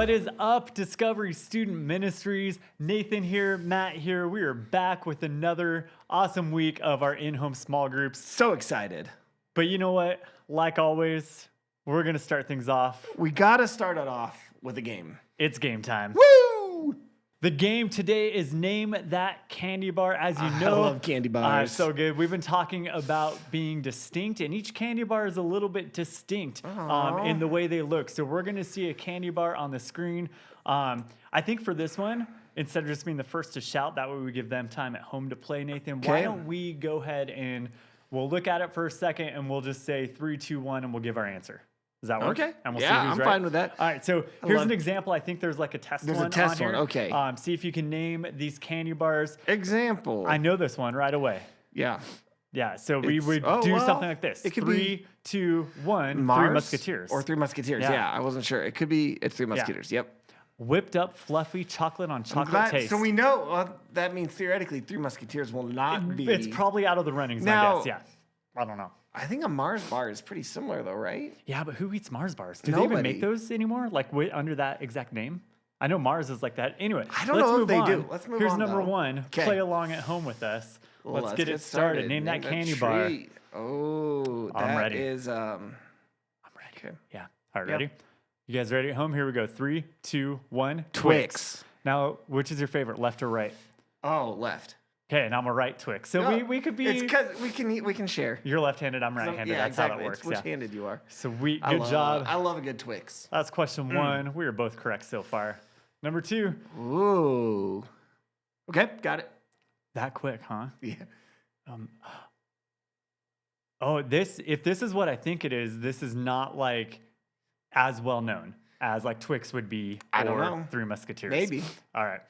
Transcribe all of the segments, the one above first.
What is up, Discovery Student Ministries? Nathan here, Matt here. We are back with another awesome week of our in-home small groups. So excited. But you know what? Like always, we're going to start things off. We got to start it off with a game. It's game time. Woo! The game today is Name That Candy Bar. As you know, I love candy bars. So good. We've been talking about being distinct, and each candy bar is a little bit distinct in the way they look. So we're going to see a candy bar on the screen. I think for this one, instead of just being the first to shout, that way we give them time at home to play, Nathan. Why don't we go ahead and we'll look at it for a second, and we'll just say 3, 2, 1, and we'll give our answer. Does that work? Okay. And we'll yeah, see who's I'm right. fine with that. All right, so here's an example. I think there's like a test one There's a test on one, here. okay. See if you can name these candy bars. Example. I know this one right away. Yeah. Yeah, so we would do something like this. It could 3, 2, 1, Mars 3 Musketeers. Or 3 Musketeers. Yeah, I wasn't sure. It's 3 Musketeers. Yep. Whipped up, fluffy chocolate on chocolate taste. So we know that means theoretically 3 Musketeers will not be. It's probably out of the runnings, I guess. Yeah. I don't know. I think a Mars bar is pretty similar, though, right? Yeah, but who eats Mars bars? Do they even make those anymore? Like under that exact name? I know Mars is like that. Anyway, I don't know if they do. Let's move on. Here's number 1. Play along at home with us. Let's get it started. Name that candy bar. Oh, I'm ready. I'm ready. Okay. Yeah. All right, ready? You guys ready at home? Here we go. 3, 2, 1. Twix. Now, which is your favorite, left or right? Oh, left. Okay, and I'm a right Twix. So we could be. It's because we can share. You're left-handed, I'm right-handed. Yeah, That's exactly. how that works. It's which-handed you are. Sweet. Good job. I love a good Twix. That's question 1. We are both correct so far. Number 2. Ooh. Okay, got it. That quick, huh? Yeah. If this is what I think it is, this is not like as well known as like Twix would be. I don't know. 3 Musketeers. Maybe. All right.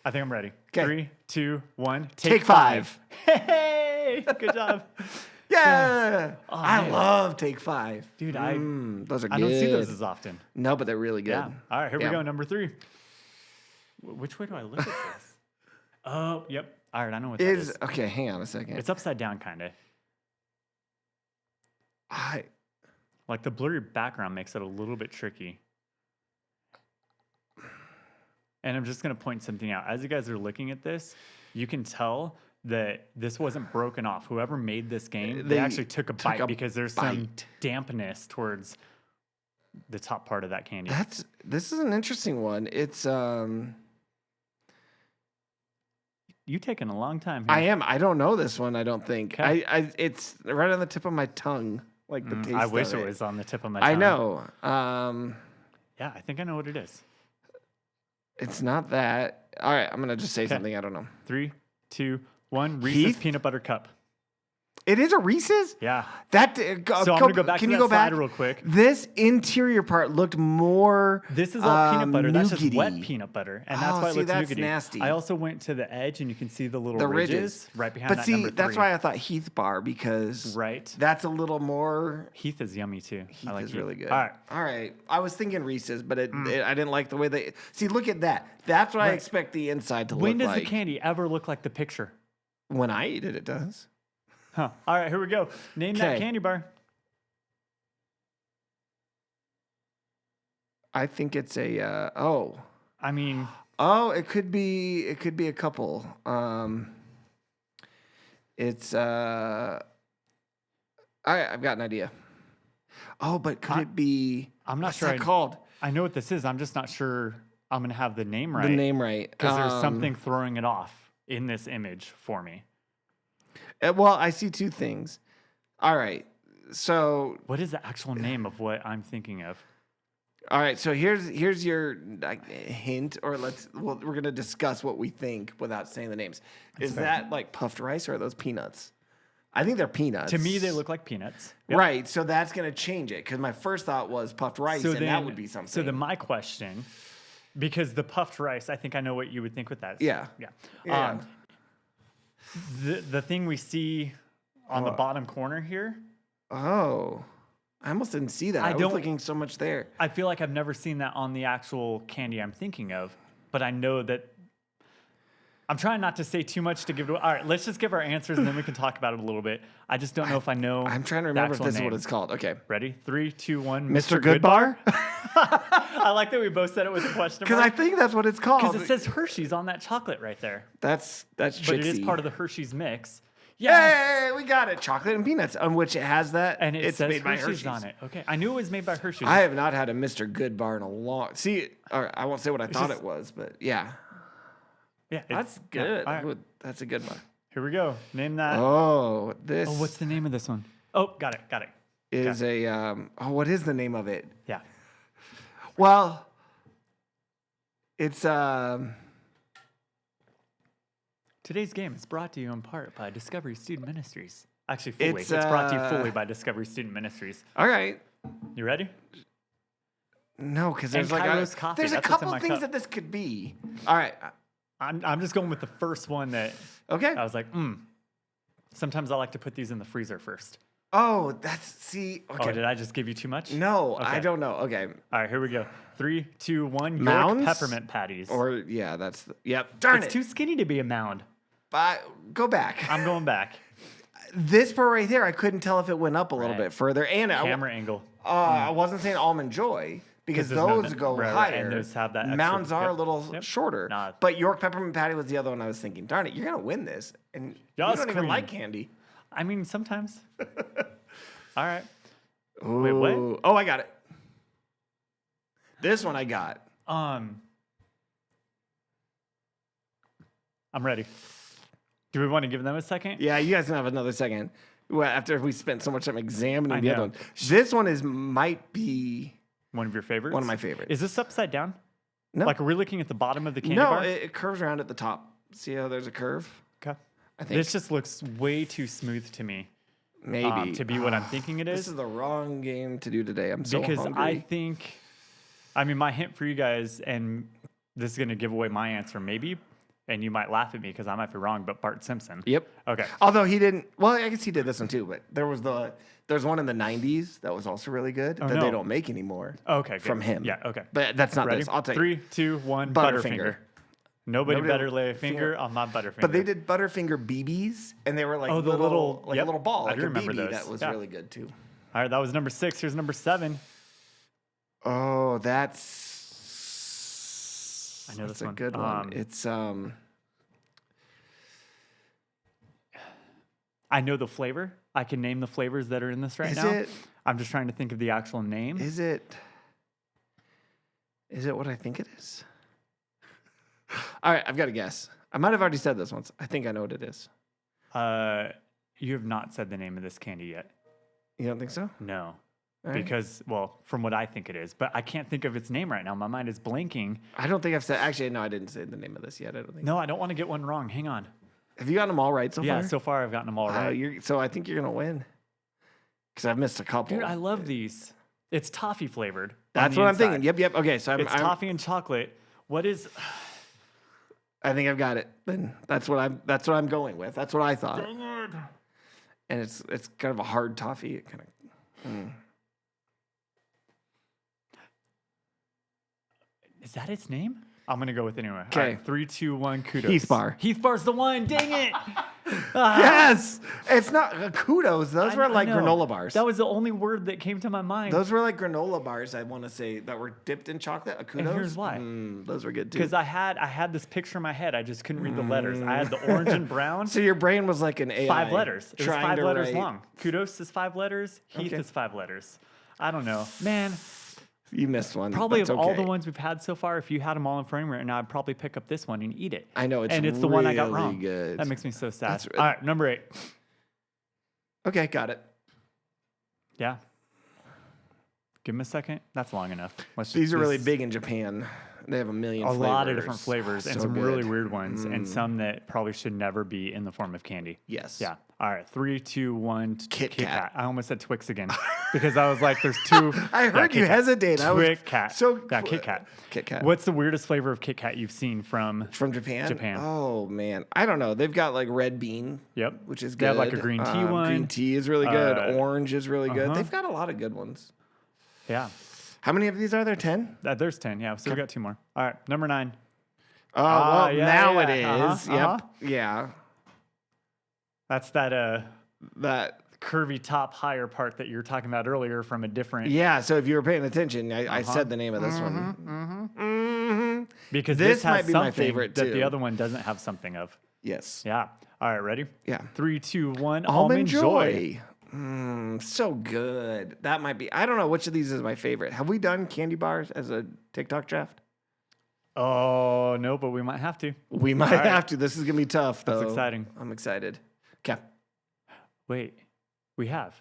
I think I'm ready. Okay. 3, 2, 1. Take 5. Hey, good job. Yeah. Oh, I love Take 5. Dude, those are good. I don't see those as often. No, but they're really good. Yeah. All right, here we go. Number 3. Which way do I look at this? Oh, yep. All right, I know what that is. Okay, hang on a second. It's upside down, kind of. I Like the blurry background makes it a little bit tricky. And I'm just going to point something out. As you guys are looking at this, you can tell that this wasn't broken off. Whoever made this game, they actually took a bite because there's some dampness towards the top part of that candy. This is an interesting one. It's You've taken a long time here. I am. I don't know this one, I don't think. Okay. It's right on the tip of my tongue, like the taste I wish of it was on the tip of my tongue. I know. Yeah, I think I know what it is. It's not that. All right, I'm going to just say something I don't know. 3, 2, 1. Reese's Heath? Peanut Butter Cup. It is a Reese's? Yeah. So I'm going to go back to that slide real quick. This interior part looked more This is all peanut butter. That's just wet nougaty. peanut butter. And that's why it looks that's nougaty. nasty. I also went to the edge, and you can see the little ridges right behind But that number 3. that's why I thought Heath bar, because that's a little more. Heath is yummy, too. Heath I like is Heath. really good. All right. I was thinking Reese's, but I didn't like the way they. See, look at that. That's what I expect the inside to look like. When does the candy ever look like the picture? When I eat it, it does. Huh. All right, here we go. Name that candy bar. I think it's a I mean, it could be a couple. It's all right, I've got an idea. Oh, but could it be? I'm not what's sure. That called? I know what this is. I'm just not sure I'm gonna have the name right. The name right, because there's something throwing it off in this image for me. Well, I see 2 things. All right, so what is the actual name of what I'm thinking of? All right, so here's your hint, or we're gonna discuss what we think without saying the names. Is that like puffed rice, or are those peanuts? I think they're peanuts. To me, they look like peanuts. Yep. Right, so that's gonna change it, because my first thought was puffed rice, and that would be something. So then my question, because the puffed rice, I think I know what you would think with that. Yeah. The thing we see on the bottom corner here. Oh, I almost didn't see that. I was looking so much there. I feel like I've never seen that on the actual candy I'm thinking of, but I know that. I'm trying not to say too much to give it away. All right, let's just give our answers, and then we can talk about it a little bit. I just don't know if I know. I'm trying to remember if this is what it's called. Okay. Ready? 3, 2, 1. Mr. Goodbar? I like that we both said it with a question Because I mark. think that's what it's called. Because it says Hershey's on that chocolate right there. That's But Trixie. it is part of the Hershey's mix. Yes. Yay, we got it. Chocolate and peanuts, on which it has that. And it it's says made by Hershey's Hershey's on it. Okay. I knew it was made by Hershey's. I have not had a Mr. Good bar in a long. See, I won't say what I thought just- it was, but yeah, Yeah. that's yeah, good. all right. That's a good one. Here we go. Name that. Oh, this What's the name of this one? Oh, got it. is what is the name of it? Yeah. Well, it's Today's game is brought to you in part by Discovery Student Ministries. Actually, fully. It's, It's brought to you fully by Discovery Student Ministries. all right. You ready? No, because there's And like Kairos coffee, there's a that's what's in couple my things cup. that this could be. All right. I'm just going with the first one that Okay. I was like, Sometimes I like to put these in the freezer first. Oh, okay. Oh, did I just give you too much? No, I Okay. don't know. Okay. All right, here we go. 3, 2, 1. York Mounds? peppermint patties. Or yeah, yep. Darn it's it. too skinny to be a mound. Go back. I'm going back. This part right there, I couldn't tell if it went up a little Right. bit further. And Camera angle. I wasn't saying almond joy because 'Cause there's no- those go right, higher. and those have that extra- Mounds are a yep, little yep. shorter. Nah. But York peppermint patty was the other one I was thinking. Darn it, you're gonna win this, and Yes, you don't even queen. like candy. I mean, sometimes. All right. Ooh. Wait, what? Oh, I got it. This one I got. I'm ready. Do we want to give them a second? Yeah, you guys can have another second. Well, after we spent so much time examining I the other know. one, this one might be One of your favorites? one of my favorites. Is this upside down? No. Like, are we looking at the bottom of the candy No, bar? it curves around at the top. See how there's a curve? Okay. I think This just looks way too smooth to me maybe to be what I'm thinking it This is. is the wrong game to do today. I'm so Because hungry. I mean, my hint for you guys, and this is going to give away my answer maybe, and you might laugh at me because I might be wrong, but Bart Simpson. Yep. Okay. Although he didn't. Well, I guess he did this one too. But there's one in the '90s that was also really good that no. they don't make anymore. Okay. Good. From him. Yeah. Okay. But that's not Ready? this. I'll tell you. 3, 2, 1. Butterfinger. Butterfinger. Nobody Nobody- better lay a finger on my Butterfinger. But they did Butterfinger BBs, and they were like Oh, the little- like yep. a little ball, I like do a remember BB. those. That was Yeah. really good too. All right, that was number 6. Here's number 7. Oh, that's. I know that's this one. a good one. It's I know the flavor. I can name the flavors that are in this right Is now. it- I'm just trying to think of the actual name. Is it what I think it is? All right, I've got a guess. I might have already said this once. I think I know what it is. You have not said the name of this candy yet. You don't think so? No. All right. Because, well, from what I think it is, but I can't think of its name right now. My mind is blanking. I don't think I've said. Actually, no, I didn't say the name of this yet. I don't think. No, I don't want to get one wrong. Hang on. Have you gotten them all right so Yeah, far? so far I've gotten them all right. So I think you're gonna win. Because I've missed a couple. Dude, I love these. It's toffee flavored. on That's the what I'm inside. thinking. Yep. Okay, so It's toffee and chocolate. What is? I think I've got it. Then that's what I'm going with. That's what I thought. Dang it. And it's kind of a hard toffee. It kind of. Is that its name? I'm gonna go with it anyway. All 'Kay. right, 3, 2, 1. Kudos. Heath Bar. Heath Bar's the one. Dang it. Ah. Yes, it's not kudos. Those were I like know. granola bars. That was the only word that came to my mind. Those were like granola bars. I want to say that were dipped in chocolate. Kudos. here's why. Those were good too. Because I had this picture in my head. I just couldn't read the letters. I had the orange and brown. So your brain was like an AI. 5 letters. It was trying 5 to letters write- long. Kudos is 5 letters. Heath Okay. is 5 letters. I don't know. Man, You missed one. probably That's of all okay. the ones we've had so far, if you had them all in frame of right now, I'd probably pick up this one and eat it. I know, it's and it's the one I got really wrong. good. That makes me so sad. That's All right, number 8. Okay, got it. Yeah. Give him a second. That's long enough. These are really big in Japan. They have a million A flavors. lot of different flavors and So some really good. weird ones, and some that probably should never be in the form of candy. Yes. Yeah. All right. 3, 2, 1. Kit Kat. I almost said Twix again because I was like, "There's 2." I heard you Kit Kat. hesitate. I was Kit Kat. so yeah, Kit Kat. Kit Kat. What's the weirdest flavor of Kit Kat you've seen from? From Japan? Japan. Oh, man. I don't know. They've got like red bean. Yep. Which is good. They have like a green tea one. Green tea is really good. Orange is really good. uh-huh. They've got a lot of good ones. Yeah. How many of these are there? 10? There's 10. Yeah. So we got 2 more. All right. Number 9. Oh, well, yeah, now yeah. it is. Uh-huh, Yep. Yeah. That's that. That curvy top higher part that you were talking about earlier from a different. Yeah, so if you were paying attention, I said the name of this one. Because This has might be my something favorite, that too. the other one doesn't have something of. Yes. Yeah. All right, ready? Yeah. 3, 2, 1. Almond Joy. So good. That might be. I don't know which of these is my favorite. Have we done candy bars as a TikTok draft? Oh, no, but we might have to. We might All right. have to. This is going to be tough, though. That's exciting. I'm excited. Okay. Wait, we have.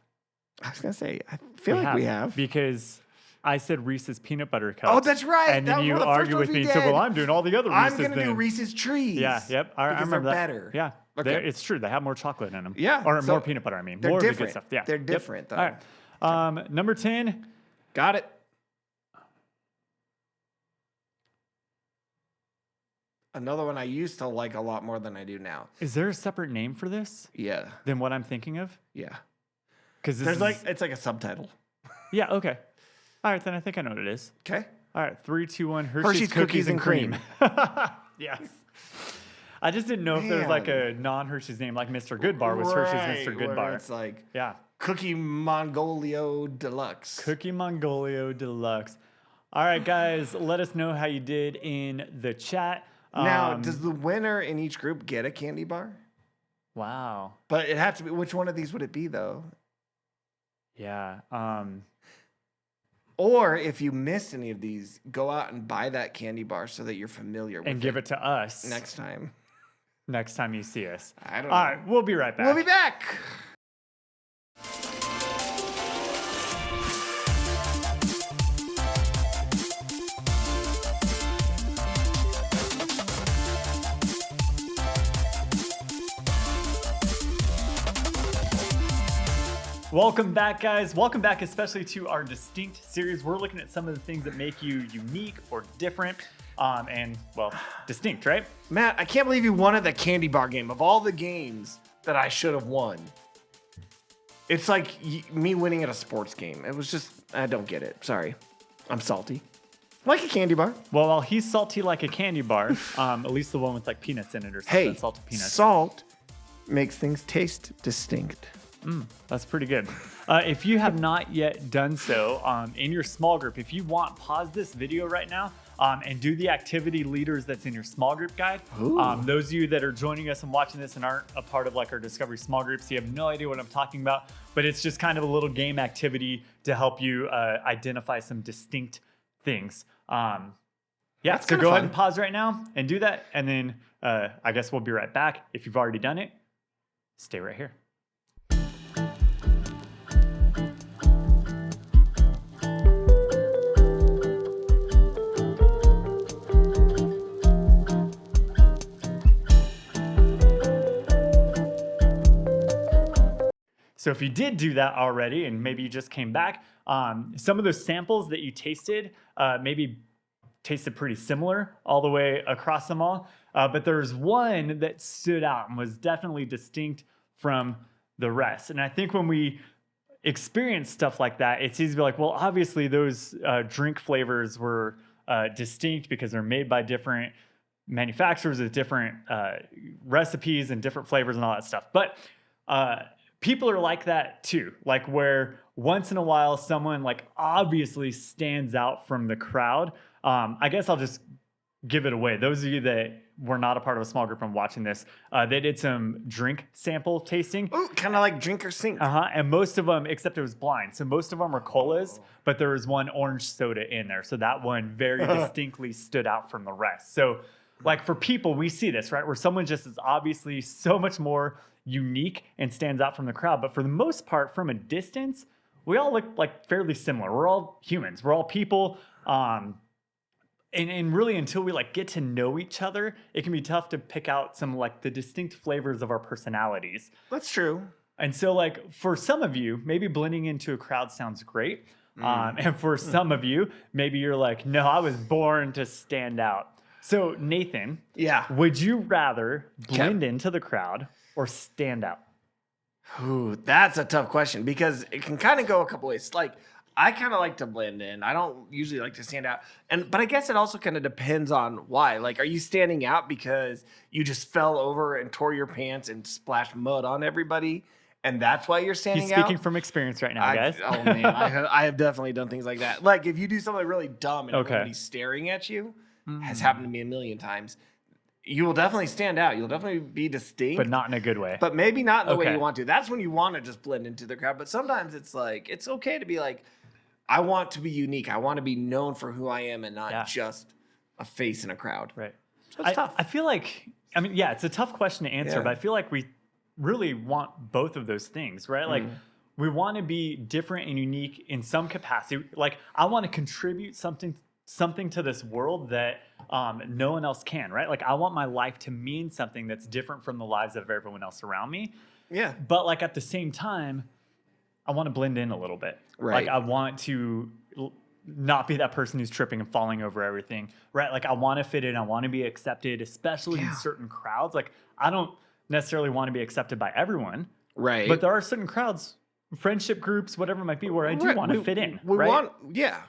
I was going to say, I feel like we have. Because I said Reese's peanut butter cups. Oh, that's right. And That then was you one of the first argue ones with we me and said, did. well, I'm doing all the other Reese's I'm going to do things. Reese's Trees. Yeah, yep. I because remember they're that. better. Yeah. Okay. It's true. They have more chocolate in them. Yeah, Or so more peanut butter, I mean. they're More of the good different. stuff. Yeah. They're Yep. different, though. All right. Number 10. Got it. Another one I used to like a lot more than I do now. Is there a separate name for this Yeah. than what I'm thinking of? Yeah. Because It's like a subtitle. Yeah, okay. All right, then I think I know what it is. Okay. All right, 3, 2, 1. Hershey's Cookies and Cream. Yes. I just didn't know if there was like a non-Hershey's name, like Mr. Goodbar was Hershey's Mr. where Goodbar. It's like Yeah. Cookie Mongolio Deluxe. Cookie Mongolio Deluxe. All right, guys, let us know how you did in the chat. Now, does the winner in each group get a candy bar? Wow. But it has to be. Which one of these would it be, though? Yeah. Or if you missed any of these, go out and buy that candy bar so that you're familiar with And give it to us next time. next time you see us. I don't All know. right, we'll be right back. We'll be back. Welcome back, guys. Welcome back, especially to our Distinct series. We're looking at some of the things that make you unique or different, and, well, distinct, right? Matt, I can't believe you won at the candy bar game. Of all the games that I should have won, it's like me winning at a sports game. It was just, I don't get it. Sorry. I'm salty. Like a candy bar. Well, while he's salty like a candy bar, at least the one with like peanuts in it or something. Hey, salted peanuts. salt makes things taste distinct. That's pretty good. If you have not yet done so, in your small group, if you want, pause this video right now and do the activity leaders that's in your small group guide. Those of you that are joining us and watching this and aren't a part of like our Discovery small groups, you have no idea what I'm talking about, but it's just kind of a little game activity to help you identify some distinct things. Yeah, That's so kinda go ahead fun. and pause right now and do that. And then I guess we'll be right back. If you've already done it, stay right here. So if you did do that already, and maybe you just came back, some of those samples that you tasted maybe tasted pretty similar all the way across them all. But there's one that stood out and was definitely distinct from the rest. And I think when we experience stuff like that, it's easy to be like, well, obviously those drink flavors were distinct because they're made by different manufacturers with different recipes and different flavors and all that stuff. But people are like that too, like where once in a while someone like obviously stands out from the crowd. I guess I'll just give it away. Those of you that were not a part of a small group and watching this, they did some drink sample tasting. Ooh, kind of like drink or sink. And most of them, except it was blind. So most of them were colas, but there was one orange soda in there. So that one very distinctly stood out from the rest. So like for people, we see this, right? Where someone just is obviously so much more unique and stands out from the crowd. But for the most part, from a distance, we all look like fairly similar. We're all humans. We're all people. And really until we like get to know each other, it can be tough to pick out some like the distinct flavors of our personalities. That's true. And so like for some of you, maybe blending into a crowd sounds great. And for some of you, maybe you're like, no, I was born to stand out. So Nathan, Yeah. would you rather blend into the crowd or stand out? Ooh, that's a tough question because it can kind of go a couple ways. Like, I kind of like to blend in. I don't usually like to stand out. But I guess it also kind of depends on why. Like, are you standing out because you just fell over and tore your pants and splashed mud on everybody? and that's why you're standing He's speaking out. from experience right now, guys. Oh man, I have definitely done things like that. Like if you do something really dumb and Okay. everybody's staring at you, has happened to me a million times. You will definitely stand out. You'll definitely be distinct, But not in a good way. but maybe not in the way Okay. you want to. That's when you want to just blend into the crowd. But sometimes it's like it's okay to be like, I want to be unique. I want to be known for who I am and not just a face in a crowd. Right. So it's tough. I feel like, I mean, yeah, it's a tough question to answer, Yeah. but I feel like we really want both of those things, right? Like, we want to be different and unique in some capacity. Like, I want to contribute something to this world that no one else can, right? Like, I want my life to mean something that's different from the lives of everyone else around me. Yeah. But like at the same time, I want to blend in a little bit. Right. Like I want to not be that person who's tripping and falling over everything, right? Like I want to fit in. I want to be accepted, especially in certain crowds. Like I don't necessarily want to be accepted by everyone, Right. but there are certain crowds, friendship groups, whatever it might be, where I do want to fit in. We right? yeah.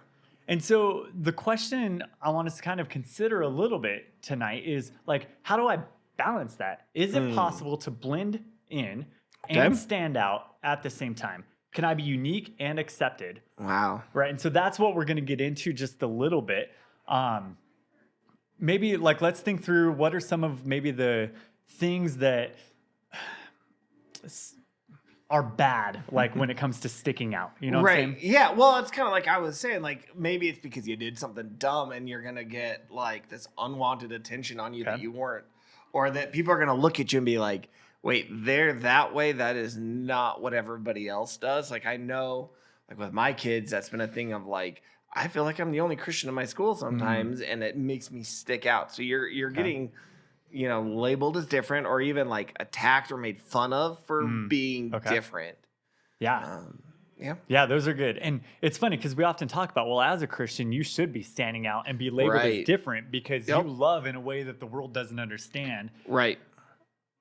And so the question I want us to kind of consider a little bit tonight is like, how do I balance that? Is it possible to blend in and stand out at the same time? Can I be unique and accepted? Wow. Right. And so that's what we're going to get into just a little bit. Maybe like, let's think through what are some of maybe the things that are bad, like when it comes to sticking out, you know what I'm saying? Yeah. Well, it's kind of like I was saying, like maybe it's because you did something dumb and you're going to get like this unwanted attention on you that you weren't, or that people are going to look at you and be like, wait, they're that way. That is not what everybody else does. Like I know, like with my kids, that's been a thing of like, I feel like I'm the only Christian in my school sometimes, and it makes me stick out. So you're getting, you know, labeled as different, or even like attacked or made fun of for being different. Yeah. Yeah. Yeah, those are good. And it's funny because we often talk about, well, as a Christian, you should be standing out and be labeled as different because you love in a way that the world doesn't understand. Right.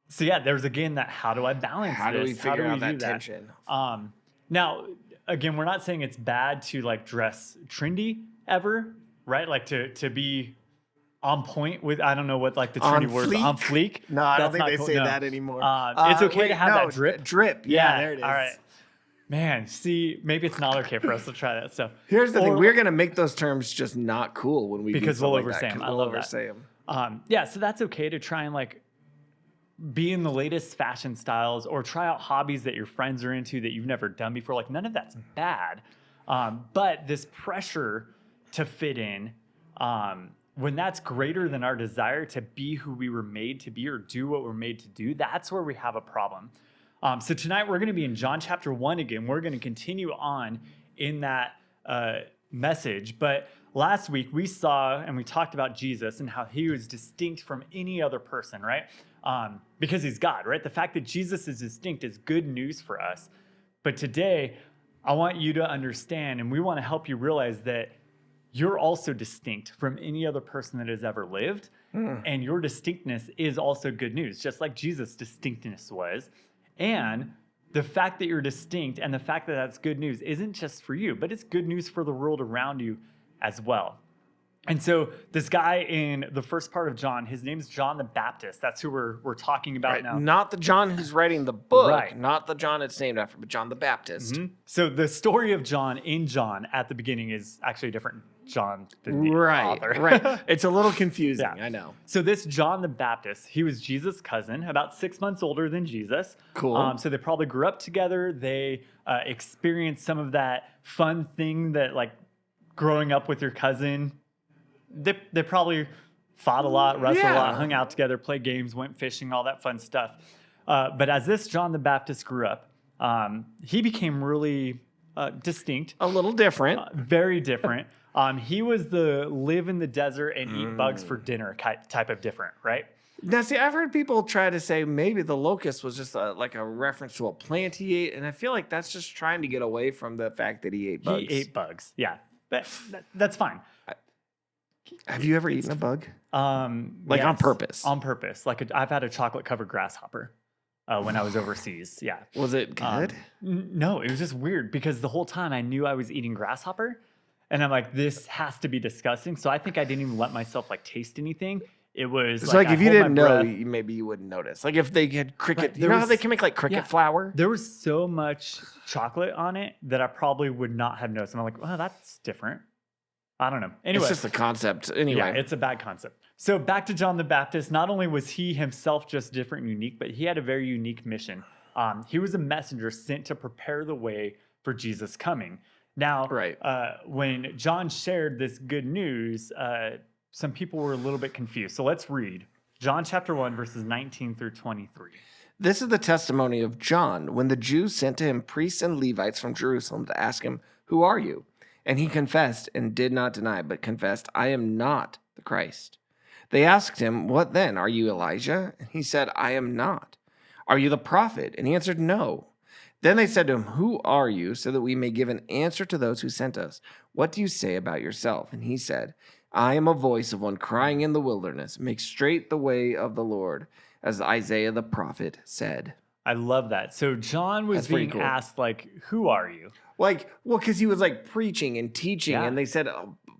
So yeah, there's again that how do I balance How do this? we figure out that do tension? Now, again, we're not saying it's bad to like dress trendy ever, right? Like to be on point with, I don't know what like the trendy word is, on fleek. No, I don't That's think they not say cool. that anymore. It's okay to have that drip. Drip. Yeah, there it is. All right. Man, see, maybe it's not okay for us to try that stuff. Here's the thing: we're gonna make those terms just not cool when we because do we'll like oversay that, them. I we'll love oversay that. them. Yeah, so that's okay to try and like be in the latest fashion styles or try out hobbies that your friends are into that you've never done before. Like none of that's bad, but this pressure to fit in, when that's greater than our desire to be who we were made to be or do what we're made to do, that's where we have a problem. So tonight we're going to be in John chapter 1 again. We're going to continue on in that message. But last week we saw and we talked about Jesus and how he was distinct from any other person, right? Because he's God, right? The fact that Jesus is distinct is good news for us. But today I want you to understand, and we want to help you realize that you're also distinct from any other person that has ever lived. And your distinctness is also good news, just like Jesus' distinctness was. And the fact that you're distinct and the fact that that's good news isn't just for you, but it's good news for the world around you as well. And so this guy in the first part of John, his name's John the Baptist. That's who we're talking about now. Not the John who's writing the book, Right. not the John it's named after, but John the Baptist. So the story of John in John at the beginning is actually a different John than the author. Right. It's a little confusing, Yeah. I know. So this John the Baptist, he was Jesus' cousin, about 6 months older than Jesus. Cool. So they probably grew up together. They experienced some of that fun thing that like growing up with your cousin. They probably fought a lot, wrestled a lot, hung out together, played games, went fishing, all that fun stuff. But as this John the Baptist grew up, he became really distinct. A little different. Very different. He was the live in the desert and eat bugs for dinner type of different, right? Now, see, I've heard people try to say maybe the locust was just like a reference to a plant he ate, and I feel like that's just trying to get away from the fact that he ate bugs. He ate bugs, yeah. But that's fine. Have you ever eaten a bug? Like Yes, on purpose? On purpose. Like I've had a chocolate-covered grasshopper when I was overseas, yeah. Was it good? No, it was just weird because the whole time I knew I was eating grasshopper, and I'm like, this has to be disgusting. So I think I didn't even let myself like taste anything. It was So like I if you hold my didn't know, breath. maybe you wouldn't notice. Like if they had cricket, Right, you there know how they was- can make like cricket yeah. flour? There was so much chocolate on it that I probably would not have noticed. And I'm like, oh, that's different. I don't know. Anyway, It's just the concept. Anyway. yeah, it's a bad concept. So back to John the Baptist. Not only was he himself just different and unique, but he had a very unique mission. He was a messenger sent to prepare the way for Jesus' coming. Now, Right. when John shared this good news, some people were a little bit confused. So let's read John chapter 1, verses 19 through 23. This is the testimony of John when the Jews sent to him priests and Levites from Jerusalem to ask him, "Who are you?" And he confessed and did not deny, but confessed, "I am not the Christ." They asked him, "What then? Are you Elijah?" And he said, "I am not." "Are you the prophet?" And he answered, "No." Then they said to him, "Who are you?" So that we may give an answer to those who sent us. "What do you say about yourself?" And he said, "I am a voice of one crying in the wilderness, make straight the way of the Lord, as Isaiah the prophet said." I love that. So John was That's pretty being cool. asked, like, who are you? Like, well, because he was like preaching and teaching, Yeah. and they said,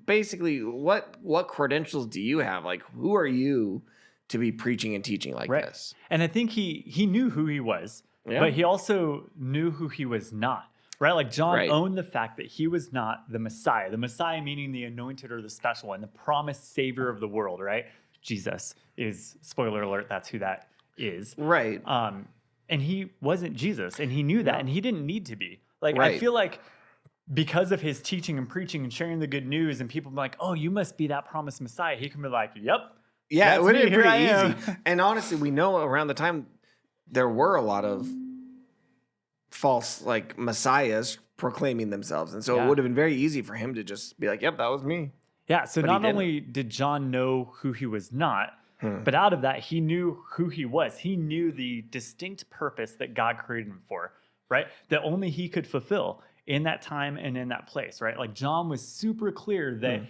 basically, what credentials do you have? Like, who are you to be preaching and teaching like Right. this? And I think he knew who he was, Yeah. but he also knew who he was not. Right? Like John Right. owned the fact that he was not the Messiah. The Messiah meaning the anointed or the special one, the promised savior of the world, right? Jesus is, spoiler alert, that's who that is. Right. And he wasn't Jesus, and he knew that, No. and he didn't need to be. Like, I Right. feel like because of his teaching and preaching and sharing the good news, and people be like, oh, you must be that promised Messiah. He can be like, yep. Yeah, That's it would me, have been here pretty I easy. am. And honestly, we know around the time there were a lot of false like messiahs proclaiming themselves. And so Yeah. it would have been very easy for him to just be like, "Yep, that was me." Yeah, so But he not didn't. only did John know who he was not, Hmm. but out of that, he knew who he was. He knew the distinct purpose that God created him for, right? That only he could fulfill in that time and in that place, right? Like John was super clear that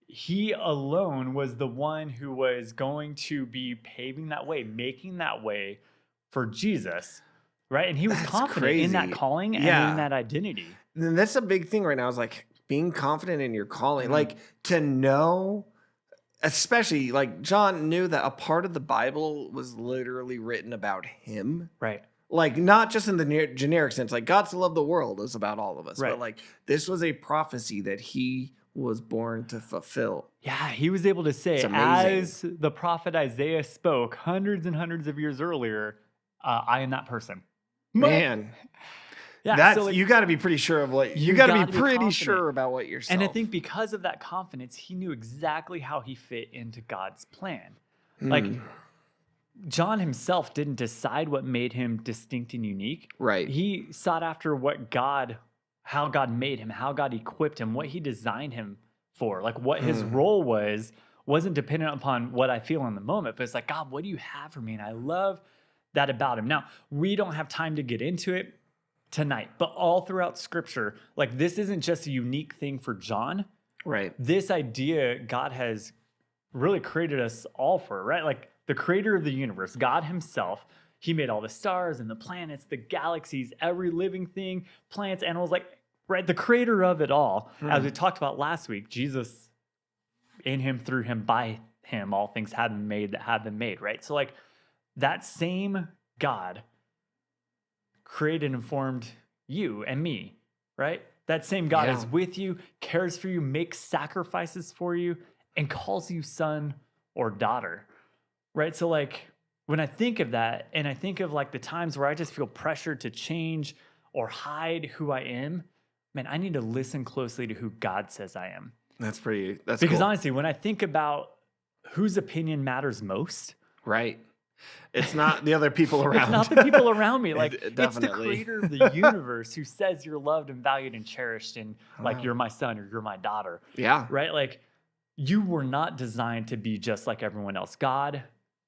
he alone was the one who was going to be paving that way, making that way for Jesus, right? And he was That's confident in that crazy. calling and Yeah. in that identity. And that's a big thing right now is like being confident in your calling, Mhm. like to know, especially like John knew that a part of the Bible was literally written about him. Right. Like not just in the generic sense, like God so loved the world is about all of us, Right. but like this was a prophecy that he was born to fulfill. Yeah, he was able to say, It's amazing. as the prophet Isaiah spoke hundreds and hundreds of years earlier, I am that person. Man, Yeah, that's so like, you got to be pretty sure of what you you got to gotta be be pretty confident. sure about what yourself. and I think because of that confidence, he knew exactly how he fit into God's plan. Like John himself didn't decide what made him distinct and unique. Right. He sought after how God made him, how God equipped him, what he designed him for. Like what his role wasn't dependent upon what I feel in the moment, but it's like, God, what do you have for me? And I love that about him. Now, we don't have time to get into it tonight, but all throughout scripture, like this isn't just a unique thing for John. Right. This idea God has really created us all for, right? Like the creator of the universe, God himself, he made all the stars and the planets, the galaxies, every living thing, plants, animals, like, right? The creator of it all. As we talked about last week, Jesus, in him, through him, by him, all things have been made that have been made, right? So like that same God created and formed you and me, right? That same God is Yeah. with you, cares for you, makes sacrifices for you, and calls you son or daughter, right? So like when I think of that and I think of like the times where I just feel pressured to change or hide who I am, man, I need to listen closely to who God says I am. That's because Because cool. honestly, when I think about whose opinion matters most, Right. It's not the other people around. it's not the people around me. Like it's the Definitely. creator of the universe who says you're loved and valued and cherished and like Wow. you're my son or you're my daughter, Yeah. right? Like you were not designed to be just like everyone else. God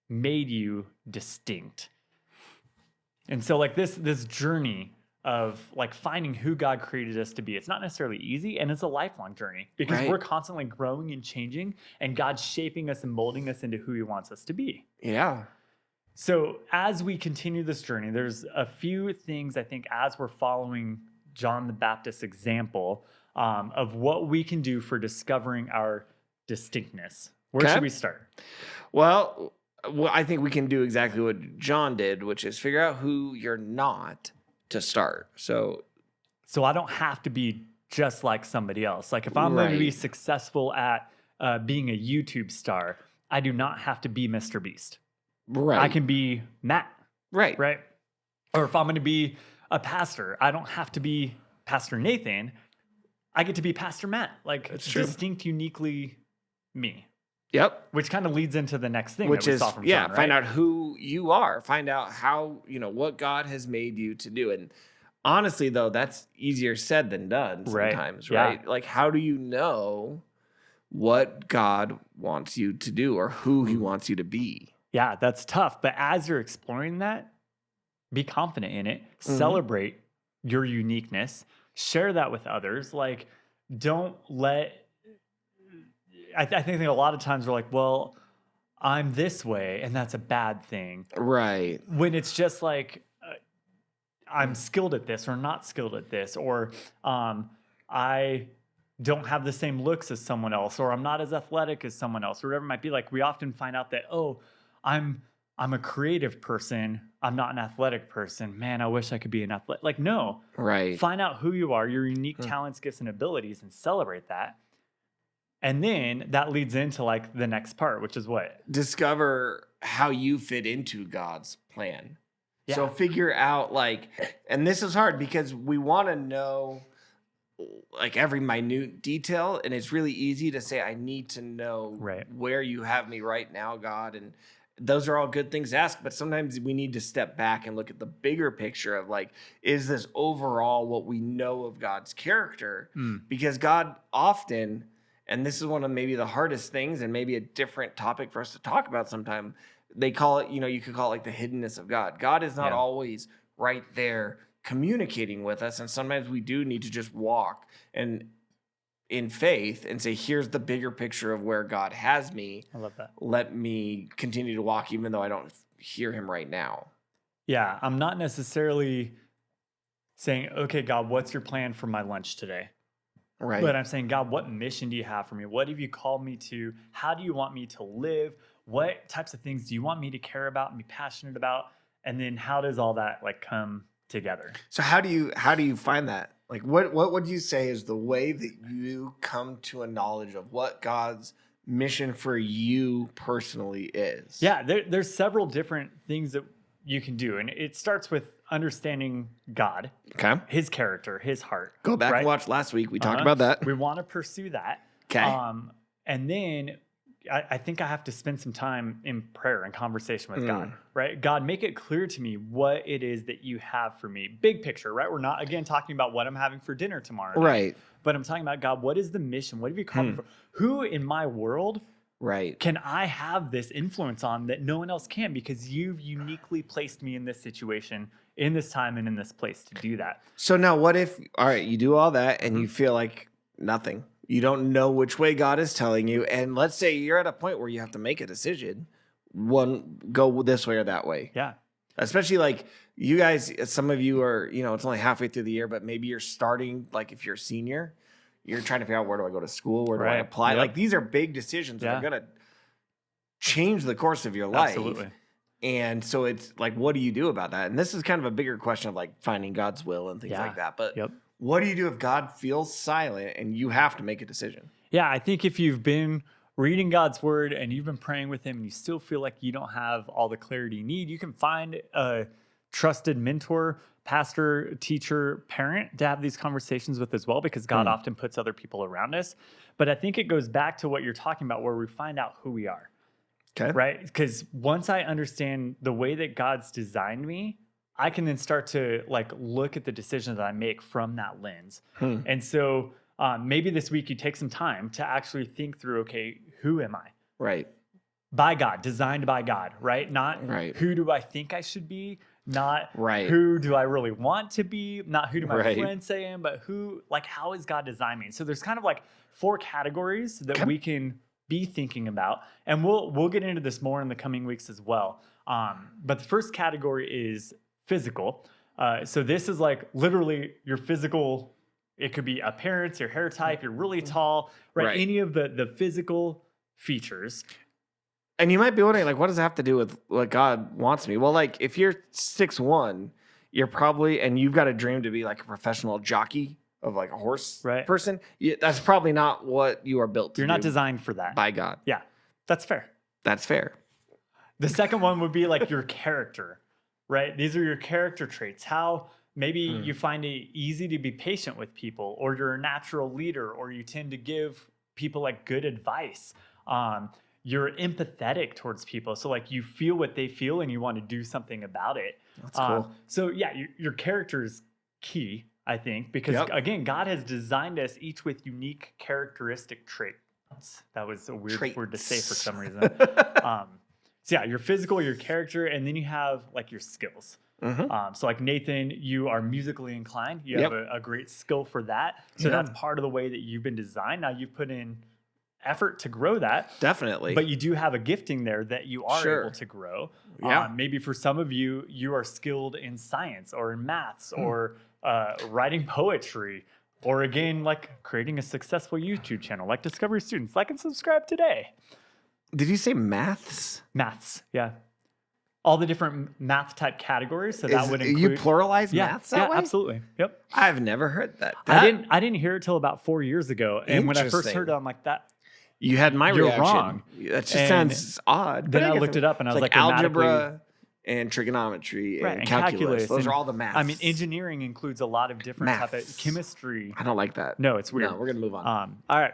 made you distinct. And so like this journey of like finding who God created us to be, it's not necessarily easy and it's a lifelong journey because Right. we're constantly growing and changing and God's shaping us and molding us into who he wants us to be. Yeah. So as we continue this journey, there's a few things I think as we're following John the Baptist's example of what we can do for discovering our distinctness. Where Okay. should we start? Well, I think we can do exactly what John did, which is figure out who you're not to start. So, So I don't have to be just like somebody else. Like if I'm going to be right, successful at being a YouTube star, I do not have to be Mr. Beast. I right, can be Matt, right. right? Or if I'm going to be a pastor, I don't have to be Pastor Nathan. I get to be Pastor Matt, like That's true. distinct, uniquely me, Yep. which kind of leads into the next thing Which that we is, saw from yeah, John, find right? out who you are, find out how, what God has made you to do. And honestly, though, that's easier said than done Right. sometimes, Yeah. right? Like, how do you know what God wants you to do or who he wants you to be? Yeah, that's tough. But as you're exploring that, be confident in it, Mhm. celebrate your uniqueness, share that with others. Like, don't let, I think a lot of times we're like, well, I'm this way, and that's a bad thing. Right. When it's just like, I'm skilled at this or not skilled at this, or I don't have the same looks as someone else, or I'm not as athletic as someone else, or whatever it might be. Like we often find out that, oh, I'm a creative person. I'm not an athletic person. Man, I wish I could be an athletic. Like, no, Right. find out who you are, your unique Hmm. talents, gifts, and abilities, and celebrate that. And then that leads into like the next part, which is what? Discover how you fit into God's plan. So Yeah. figure out and this is hard because we want to know like every minute detail, and it's really easy to say I need to know Right. where you have me right now, God, and those are all good things to ask, but sometimes we need to step back and look at the bigger picture of is this overall what we know of God's character? Mm. Because God often, and this is one of maybe the hardest things and maybe a different topic for us to talk about sometime, they call it, you could call it like the hiddenness of God. God is not Yeah. always right there communicating with us, and sometimes we do need to just walk and in faith and say, here's the bigger picture of where God has me. I love that. Let me continue to walk even though I don't hear him right now. Yeah. I'm not necessarily saying, okay, God, what's your plan for my lunch today? Right. But I'm saying, God, what mission do you have for me? What have you called me to? How do you want me to live? What types of things do you want me to care about and be passionate about? And then how does all that come together? So how do you find that? Like what would you say is the way that you come to a knowledge of what God's mission for you personally is? Yeah, there's several different things that you can do. And it starts with understanding God, Okay. his character, his heart. Go back right? and watch last week. We talked Uh-huh. about that. We want to pursue that. Okay. And then I think I have to spend some time in prayer and conversation with God, right? God, make it clear to me what it is that you have for me. Big picture, right? We're not, again, talking about what I'm having for dinner tomorrow night, Right. but I'm talking about, God, what is the mission? What have you called me for? Who in my world Right. can I have this influence on that no one else can? Because you've uniquely placed me in this situation, in this time, and in this place to do that. So now what if, all right, you do all that and you feel like nothing. You don't know which way God is telling you. And let's say you're at a point where you have to make a decision. One, go this way or that way. Yeah. Especially like you guys, some of you are, it's only halfway through the year, but maybe you're starting, like if you're a senior, you're trying to figure out where do I go to school? Where do I Right. apply? Yep. Like these are big decisions that Yeah. are going to change the course of your life. Absolutely. And so it's like, what do you do about that? And this is kind of a bigger question of like finding God's will and things Yeah. like that. But Yep. what do you do if God feels silent and you have to make a decision? Yeah, I think if you've been reading God's word and you've been praying with him and you still feel like you don't have all the clarity you need, you can find a trusted mentor, pastor, teacher, parent to have these conversations with as well, because God often puts other people around us. But I think it goes back to what you're talking about, where we find out who we are, Okay. right? Because once I understand the way that God's designed me, I can then start to look at the decisions that I make from that lens. And so maybe this week you take some time to actually think through, okay, who am I? Right. By God, designed by God, right? Not Right. who do I think I should be, not Right. who do I really want to be, not who do my Right. friends say I am, but how is God designed me? So there's kind of 4 categories that Okay. we can be thinking about, and we'll get into this more in the coming weeks as well. But the first category is physical. So this is literally your physical. It could be appearance, your hair type, you're really tall, right? Right. Any of the physical features. And you might be wondering, like, what does it have to do with what God wants me? Well, like, if you're 6'1", you're probably, and you've got a dream to be like a professional jockey of like a horse person, that's probably not what you are built to do. You're not designed for that. By God. Yeah, that's fair. That's fair. The second one would be like your character, right? These are your character traits. How maybe you find it easy to be patient with people, or you're a natural leader, or you tend to give people like good advice. You're empathetic towards people. So like you feel what they feel and you want to do something about it. That's cool. So yeah, your character is key, I think, because again, God has designed us each with unique characteristic traits. That was a weird word to say for some reason. So yeah, your physical, your character, and then you have like your skills. So like Nathan, you are musically inclined. You have a great skill for that. So that's part of the way that you've been designed. Now you've put in effort to grow that. Definitely. But you do have a gifting there that you are able to grow. Maybe for some of you, you are skilled in science or in maths or writing poetry, or again, like creating a successful YouTube channel like Discovery Students. Like and subscribe today. Did you say maths? Maths, yeah. All the different math type categories. So that would include. You pluralize maths that way? Absolutely. Yep. I've never heard that. I didn't hear it till about 4 years ago. And when I first heard it, I'm like, you had my reaction. Wrong. That just sounds odd. Then I looked it up and I was like algebra and trigonometry and calculus. Those are all the maths. I mean, engineering includes a lot of different type of chemistry. I don't like that. No, it's weird. No, we're going to move on. All right.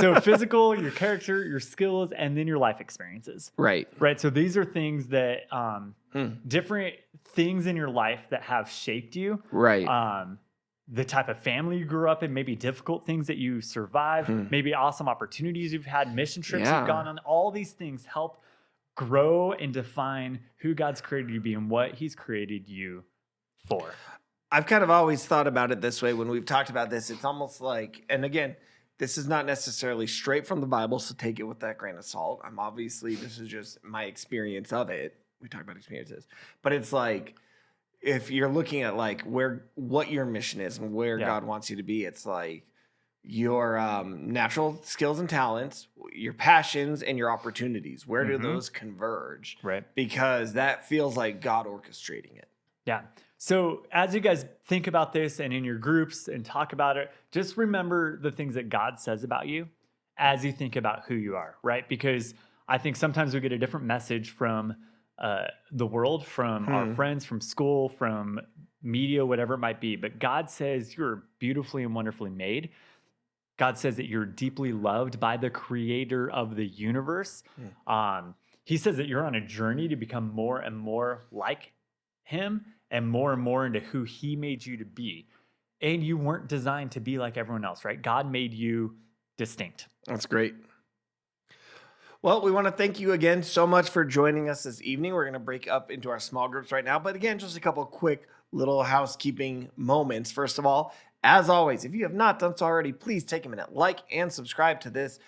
So physical, your character, your skills, and then your life experiences. Right. So these are things that different things in your life that have shaped you. Right. The type of family you grew up in, maybe difficult things that you survived, maybe awesome opportunities you've had, mission trips you've gone on. All these things help grow and define who God's created you to be and what he's created you for. I've kind of always thought about it this way when we've talked about this. It's almost like, and again, this is not necessarily straight from the Bible, so take it with that grain of salt. This is just my experience of it. We talk about experiences, but it's like, if you're looking at like what your mission is and where God wants you to be, it's like your natural skills and talents, your passions, and your opportunities. Where do those converge? Right. Because that feels like God orchestrating it. Yeah. So as you guys think about this and in your groups and talk about it, just remember the things that God says about you as you think about who you are, right? Because I think sometimes we get a different message from the world, from our friends, from school, from media, whatever it might be. But God says you're beautifully and wonderfully made. God says that you're deeply loved by the creator of the universe. He says that you're on a journey to become more and more like him and more into who he made you to be. And you weren't designed to be like everyone else, right? God made you distinct. That's great. Well, we want to thank you again so much for joining us this evening. We're going to break up into our small groups right now. But again, just a couple quick little housekeeping moments. First of all, as always, if you have not done so already, please take a minute, like and subscribe to this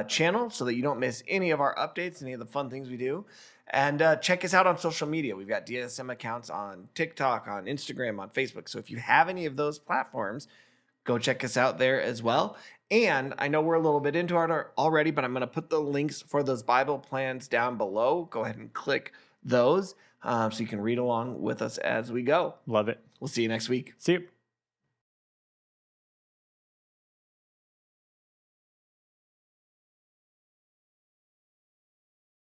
channel so that you don't miss any of our updates, any of the fun things we do. And check us out on social media. We've got DSM accounts on TikTok, on Instagram, on Facebook. So if you have any of those platforms, go check us out there as well. And I know we're a little bit into it already, but I'm going to put the links for those Bible plans down below. Go ahead and click those so you can read along with us as we go. Love it. We'll see you next week. See you.